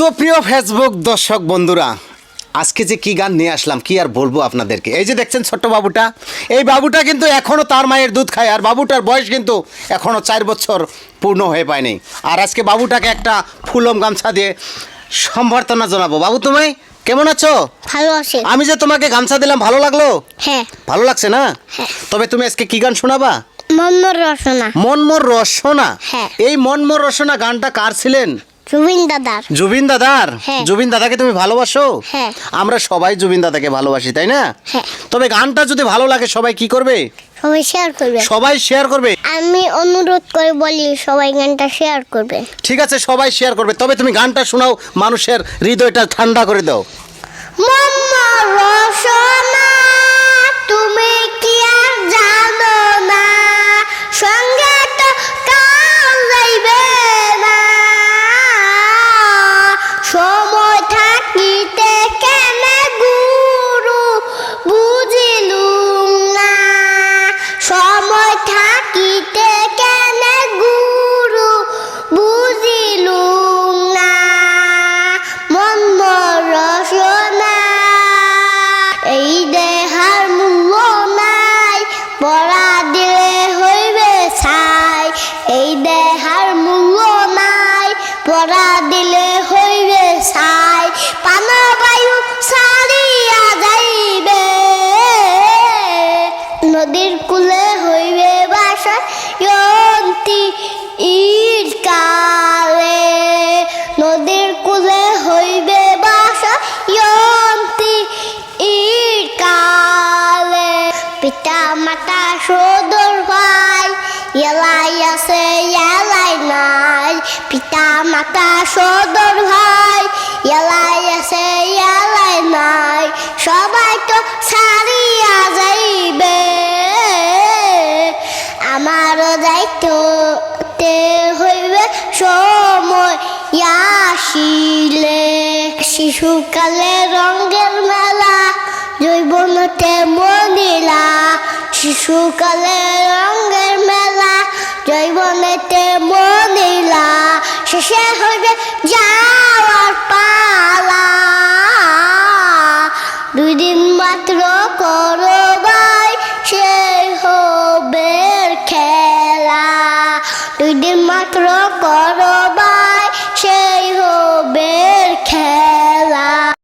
তো প্রিয় ফেসবুক দর্শক বন্ধুরা, আজকে যে কি গান নিয়ে আসলাম কি আর বলবো আপনাদেরকে। এই যে দেখছেন ছোট্ট বাবুটা, এই বাবুটা কিন্তু এখনও তার মায়ের দুধ খায়, আর বাবুটার বয়স কিন্তু এখনও 4 বছর পূর্ণ হয়ে পায়নি। আর আজকে বাবুটাকে একটা ফুলম গামছা দিয়ে সম্বর্ধনা জানাবো। বাবু, তুমি কেমন আছো? ভালো আছি। আমি যে তোমাকে গামছা দিলাম, ভালো লাগলো? হ্যাঁ। ভালো লাগছে না? হ্যাঁ। তবে তুমি আজকে কি গান শোনাবা? মনমোর রচনা। মনমোর রসনা। হ্যাঁ। এই মনমোর রসনা গানটা কার ছিলেন? জুবিন দাদার। জুবিন দাদার। হ্যাঁ। জুবিন দাদাকে তুমি ভালোবাসো? হ্যাঁ। আমরা সবাই জুবিন দাদাকে ভালোবাসি, তাই না? হ্যাঁ। তবে গানটা যদি ভালো লাগে সবাই কি করবে? সবাই শেয়ার করবে। সবাই শেয়ার করবে। আমি অনুরোধ করে বলি সবাই গানটা শেয়ার করবে। ঠিক আছে, সবাই শেয়ার করবে। তবে তুমি গানটা শোনাও, মানুষের হৃদয়টা ঠান্ডা করে দাও। মনমোর রচনা তুমি কি আর জানো না, সঙ্গে তো কাল যাইবে না, সময় থাকিতে কেনে গুরু বুঝিলুম না, সময় থাকিতে কেনে গুরু বুঝিলুম না, মনমোর রচনা এই দেহার মূল্য নাই, পড়া দিলে হইবে ছাই, এই দেহার মূল্য নাই, পড়া দিলে হইবে ছাই, প্রাণবায়ু ছাড়িয়া যাইবে, নদীর কূলে হইবে বাসা অন্তি ঈদ কালে, নদীর কূলে হইবে বাসা অন্তি ঈদ কালে, পিতা মাতা সদর ভাই এলাই আছে এলাই নাই, পিতা মাতা সদর ভাই এলাই আছে এলাই নাই, সবাই তো ছাড়িয়া যাইবে, আমারও যাইতে হইবে সময় আসিলে, শিশুকালে রঙের মেলা জৈবনতে মনিলা, শিশুকালে রঙের মেলা জৈবনেতে মনিলা, শেষে হইবে যাওয়ার পালা, 2 দিন মাত্র করো ভাই সেই হবে খেলা, 2 দিন মাত্র করো